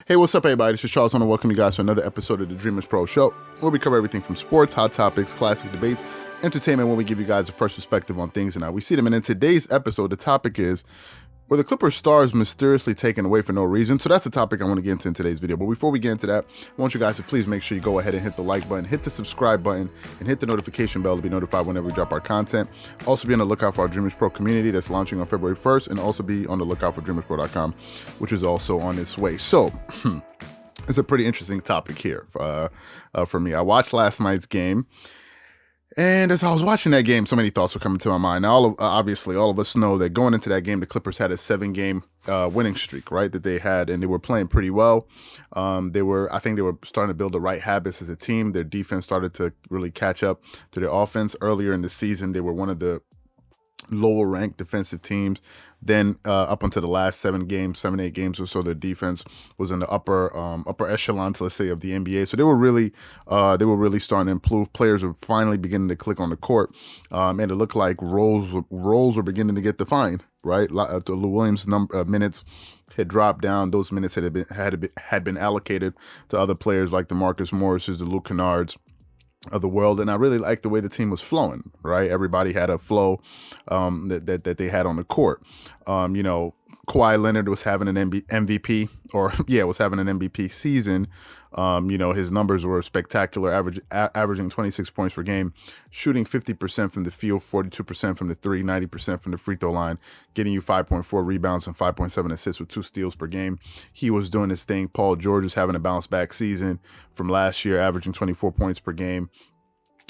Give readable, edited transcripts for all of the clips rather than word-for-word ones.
Hey, what's up, everybody? This is Charles. I want to welcome you guys to another episode of the Dreamerspro Show, where we cover everything from sports, hot topics, classic debates, entertainment, where we give you guys a fresh perspective on things and how we see them. And in today's episode, the topic is, were the Clippers stars mysteriously taken away for no reason? So that's the topic I want to get into in today's video. But before we get into that, I want you guys to please make sure you go ahead and hit the like button, hit the subscribe button, and hit the notification bell to be notified whenever we drop our content. Also be on the lookout for our Dreamerspro community that's launching on February 1st, and also be on the lookout for Dreamerspro.com, which is also on its way. So, it's a pretty interesting topic here for me. I watched last night's game, and as I was watching that game, so many thoughts were coming to my mind. Now, obviously, all of us know that going into that game, the Clippers had a 7-game winning streak, right, that they had, and they were playing pretty well. I think they were starting to build the right habits as a team. Their defense started to really catch up to their offense. Earlier in the season, they were one of the lower-ranked defensive teams. Then up until the last 8 games or so, their defense was in the upper echelons, let's say, of the NBA. So they were really starting to improve. Players were finally beginning to click on the court, and it looked like roles were beginning to get defined. Right, the Lou Williams minutes had dropped down. Those minutes had been allocated to other players like the Marcus Morrises, the Luke Kennards of the world, and I really liked the way the team was flowing. Right, everybody had a flow that they had on the court. Kawhi Leonard was having an MVP, was having an MVP season. His numbers were spectacular, averaging 26 points per game, shooting 50% from the field, 42% from the three, 90% from the free throw line, getting you 5.4 rebounds and 5.7 assists with 2 steals per game. He was doing his thing. Paul George is having a bounce back season from last year, averaging 24 points per game,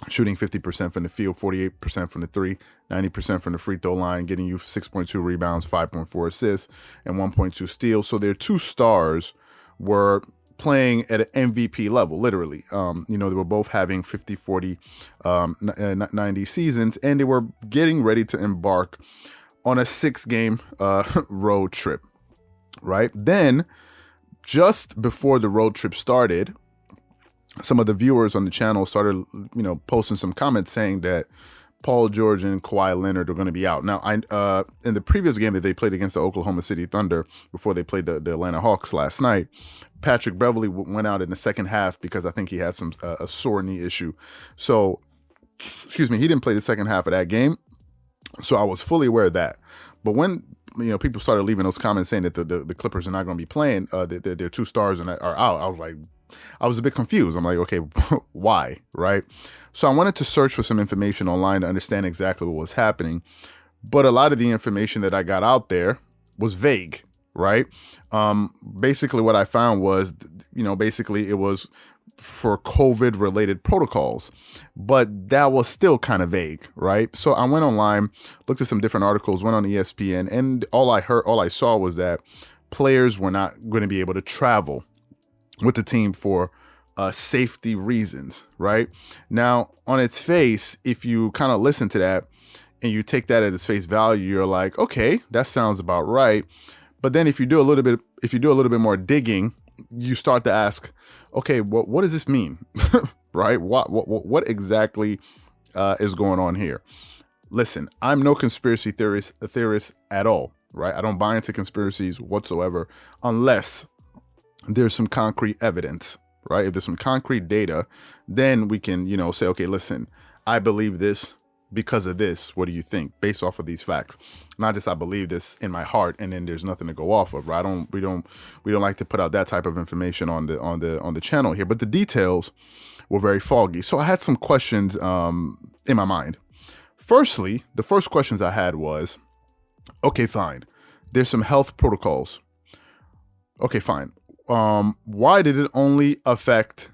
shooting 50% from the field, 48% from the three, 90% from the free throw line, getting you 6.2 rebounds, 5.4 assists, and 1.2 steals. So their 2 stars were playing at an MVP level, literally. They were both having 50, 40, 90 seasons, and they were getting ready to embark on a 6-game road trip, right? Then, just before the road trip started, some of the viewers on the channel started, posting some comments saying that Paul George and Kawhi Leonard are going to be out. Now, in the previous game that they played against the Oklahoma City Thunder, before they played the Atlanta Hawks last night, Patrick Beverley went out in the second half because I think he had a sore knee issue. So, he didn't play the second half of that game. So I was fully aware of that. But when people started leaving those comments saying that the Clippers are not going to be playing, their 2 stars are out, I was a bit confused. I'm like, okay, why, right? So I wanted to search for some information online to understand exactly what was happening. But a lot of the information that I got out there was vague, right? Basically what I found was, basically it was for COVID-related protocols. But that was still kind of vague, right? So I went online, looked at some different articles, went on ESPN, and all I saw was that players were not going to be able to travel with the team for safety reasons, right? Now, on its face, if you kind of listen to that and you take that at its face value, you're like, okay, that sounds about right. But then if you do a little bit more digging, you start to ask, okay, what does this mean, right? What exactly is going on here? Listen, I'm no conspiracy theorist at all, right? I don't buy into conspiracies whatsoever unless there's some concrete evidence, right? If there's some concrete data, then we can, say, okay, listen, I believe this because of this. What do you think based off of these facts? Not just I believe this in my heart and then there's nothing to go off of, right? We don't like to put out that type of information on the channel here, but the details were very foggy. So I had some questions in my mind. Firstly, the first questions I had was, okay, fine. There's some health protocols. Okay, fine. Why did it only affect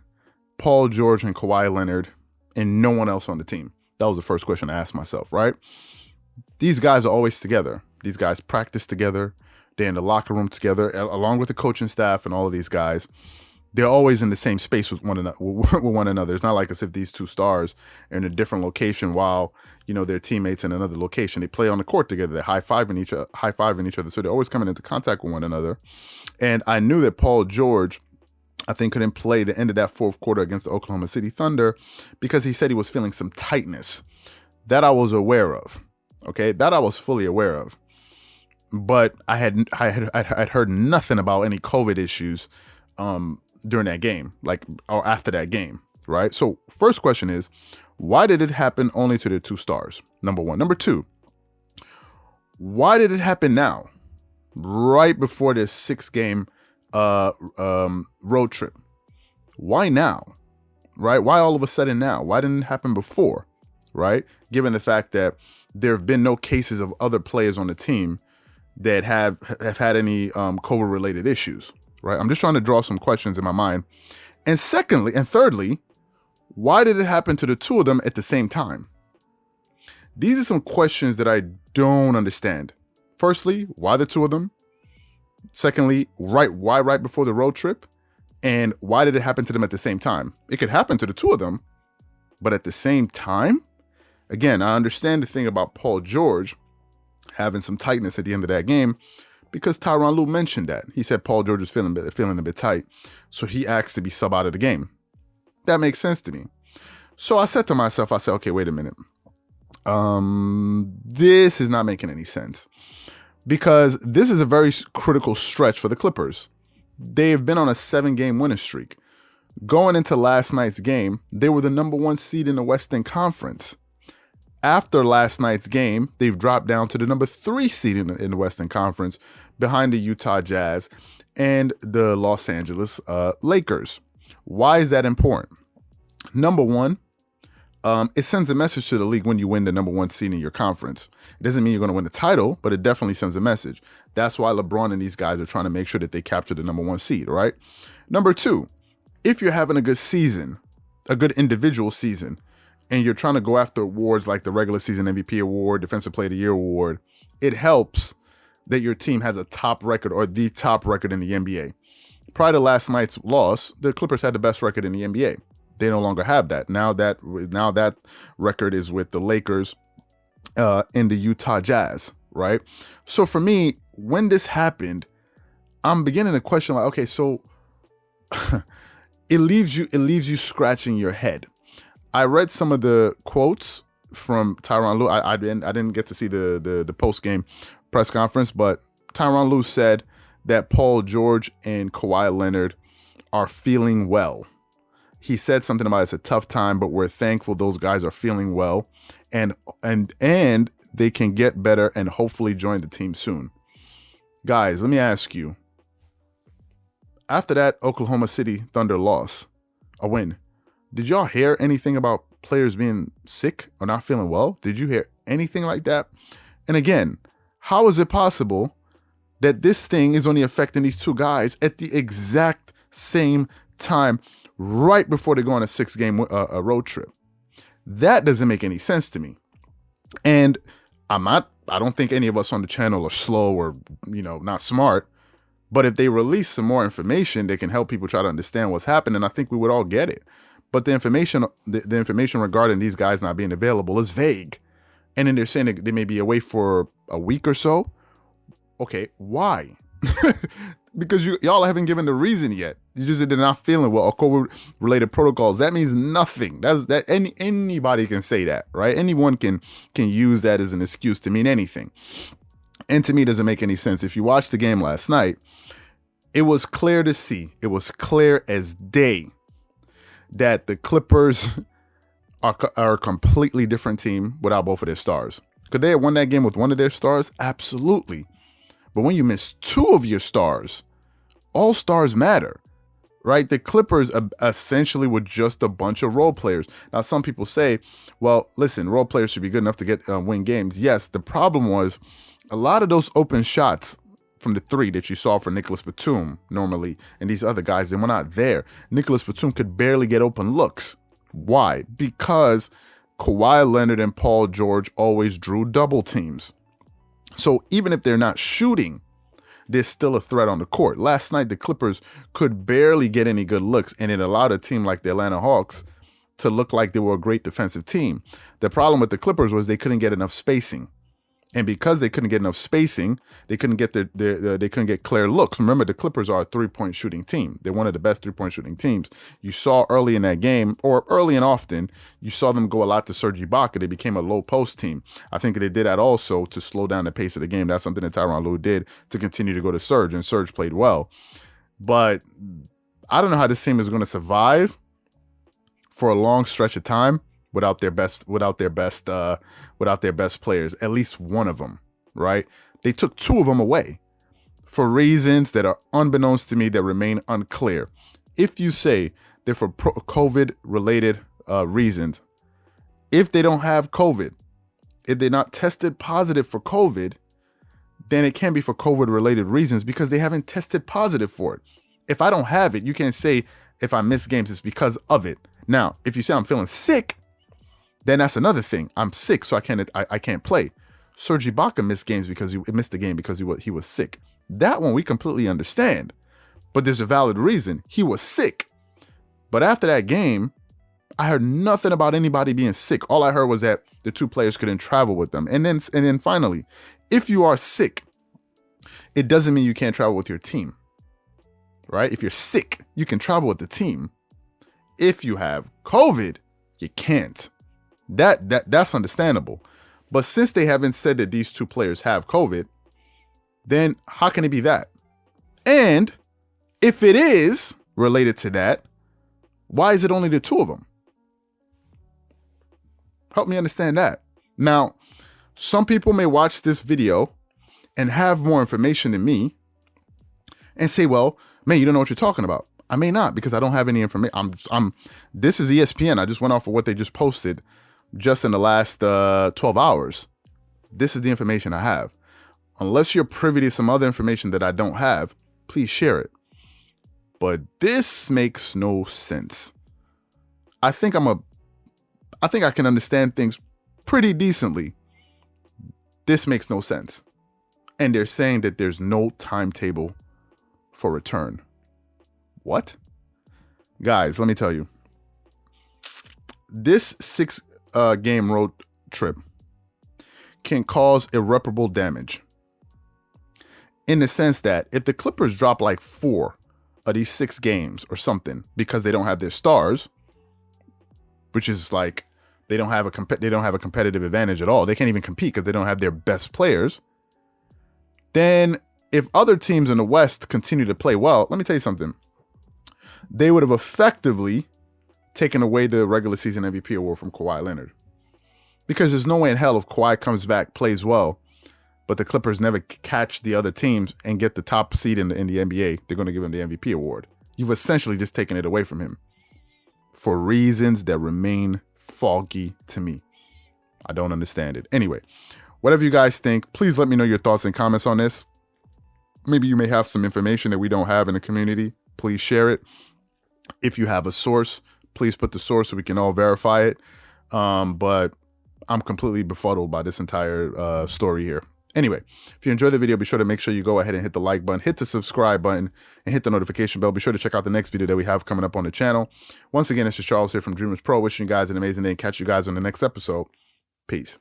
Paul George and Kawhi Leonard and no one else on the team? That was the first question I asked myself, right? These guys are always together. These guys practice together. They're in the locker room together, along with the coaching staff and all of these guys. They're always in the same space with one another. It's not like as if these 2 stars are in a different location while, their teammates in another location. They play on the court together. They're high-fiving each other. So they're always coming into contact with one another. And I knew that Paul George, I think, couldn't play the end of that 4th quarter against the Oklahoma City Thunder because he said he was feeling some tightness. That I was aware of. Okay, that I was fully aware of. But I had heard nothing about any COVID issues during that game, like, or after that game, right? So first question is, why did it happen only to the 2 stars? Number one. Number two, why did it happen now, right before this 6-game road trip? Why now, right? Why all of a sudden now? Why didn't it happen before, right? Given the fact that there have been no cases of other players on the team that have had any COVID-related issues, right? I'm just trying to draw some questions in my mind. And thirdly, why did it happen to the 2 of them at the same time? These are some questions that I don't understand. Firstly, why the 2 of them? Secondly, why right before the road trip? And why did it happen to them at the same time? It could happen to the 2 of them, but at the same time? Again, I understand the thing about Paul George having some tightness at the end of that game because Tyronn Lue mentioned that. He said Paul George was feeling a bit tight, so he asked to be sub out of the game. That makes sense to me. So I said to myself, okay, wait a minute. This is not making any sense because this is a very critical stretch for the Clippers. They have been on a 7-game winning streak. Going into last night's game, they were the number 1 seed in the Western Conference. After last night's game, they've dropped down to the number 3 seed in the Western Conference behind the Utah Jazz and the Los Angeles Lakers. Why is that important? Number one, it sends a message to the league when you win the number 1 seed in your conference. It doesn't mean you're going to win the title, but it definitely sends a message. That's why LeBron and these guys are trying to make sure that they capture the number 1 seed, right? Number two, if you're having a good season, a good individual season, and you're trying to go after awards like the regular season MVP award, Defensive Player of the Year award, it helps that your team has a top record or the top record in the NBA. Prior to last night's loss, the Clippers had the best record in the NBA. They no longer have that. Now that record is with the Lakers and the Utah Jazz, right? So for me, when this happened, I'm beginning to question like, okay, so it leaves you scratching your head. I read some of the quotes from Tyronn Lue. I didn't get to see the post-game press conference, but Tyronn Lue said that Paul George and Kawhi Leonard are feeling well. He said something about it's a tough time, but we're thankful those guys are feeling well and they can get better and hopefully join the team soon. Guys, let me ask you. After that Oklahoma City Thunder loss, a win, did y'all hear anything about players being sick or not feeling well? Did you hear anything like that? And again, how is it possible that this thing is only affecting these 2 guys at the exact same time, right before they go on a 6-game road trip? That doesn't make any sense to me. And I don't think any of us on the channel are slow or, not smart. But if they release some more information that can help people try to understand what's happening, I think we would all get it. But the information regarding these guys not being available is vague. And then they're saying that they may be away for a week or so. Okay, why? Because y'all haven't given the reason yet. You just said they're not feeling well or COVID-related protocols. That means nothing. Anybody can say that, right? Anyone can use that as an excuse to mean anything. And to me, it doesn't make any sense. If you watched the game last night, it was clear to see. It was clear as day that the Clippers are a completely different team without both of their stars. Could they have won that game with one of their stars? Absolutely. But when you miss 2 of your stars, all stars matter, right? The Clippers essentially were just a bunch of role players. Now, some people say, well, listen, role players should be good enough to win games. Yes, the problem was a lot of those open shots from the 3 that you saw for Nicholas Batum normally and these other guys, they were not there. Nicholas Batum could barely get open looks. Why? Because Kawhi Leonard and Paul George always drew double teams. So even if they're not shooting, there's still a threat on the court. Last night, the Clippers could barely get any good looks, and it allowed a team like the Atlanta Hawks to look like they were a great defensive team. The problem with the Clippers was they couldn't get enough spacing. And because they couldn't get enough spacing, they couldn't get they couldn't get clear looks. Remember, the Clippers are a 3-point shooting team. They're one of the best 3-point shooting teams. You saw early in that game, or early and often, you saw them go a lot to Serge Ibaka. They became a low post team. I think they did that also to slow down the pace of the game. That's something that Tyronn Lue did to continue to go to Serge, and Serge played well. But I don't know how this team is going to survive for a long stretch of time without their best players, at least one of them, right? They took two of them away for reasons that are unbeknownst to me that remain unclear. If you say they're for COVID-related reasons, if they don't have COVID, if they're not tested positive for COVID, then it can be for COVID-related reasons because they haven't tested positive for it. If I don't have it, you can't say if I miss games, it's because of it. Now, if you say I'm feeling sick, then that's another thing. I'm sick, so I can't play. Serge Ibaka missed games because he missed the game because he was sick. That one we completely understand, but there's a valid reason. He was sick. But after that game, I heard nothing about anybody being sick. All I heard was that the two players couldn't travel with them. And then finally, if you are sick, it doesn't mean you can't travel with your team, right? If you're sick, you can travel with the team. If you have COVID, you can't. That's understandable. But since they haven't said that these two players have COVID, then how can it be that? And if it is related to that, why is it only the two of them? Help me understand that. Now, some people may watch this video and have more information than me and say, well, man, you don't know what you're talking about. I may not because I don't have any information. This is ESPN. I just went off of what they just posted just in the last 12 hours. This is the information I have. Unless you're privy to some other information that I don't have, please share it. But this makes no sense. I think I can understand things pretty decently. This makes no sense. And they're saying that there's no timetable for return. What? Guys, let me tell you. This 6-game road trip can cause irreparable damage. In the sense that if the Clippers drop like 4 of these 6 games or something because they don't have their stars, which is like they don't have a competitive advantage at all. They can't even compete because they don't have their best players. Then if other teams in the West continue to play well, let me tell you something. They would have effectively taken away the regular season MVP award from Kawhi Leonard. Because there's no way in hell if Kawhi comes back, plays well, but the Clippers never catch the other teams and get the top seed in the NBA, they're going to give him the MVP award. You've essentially just taken it away from him for reasons that remain foggy to me. I don't understand it. Anyway, whatever you guys think, please let me know your thoughts and comments on this. Maybe you may have some information that we don't have in the community. Please share it. If you have a source, please put the source so we can all verify it. But I'm completely befuddled by this entire story here. Anyway, if you enjoyed the video, be sure to make sure you go ahead and hit the like button, hit the subscribe button, and hit the notification bell. Be sure to check out the next video that we have coming up on the channel. Once again, this is Charles here from Dreamerspro, wishing you guys an amazing day and catch you guys on the next episode. Peace.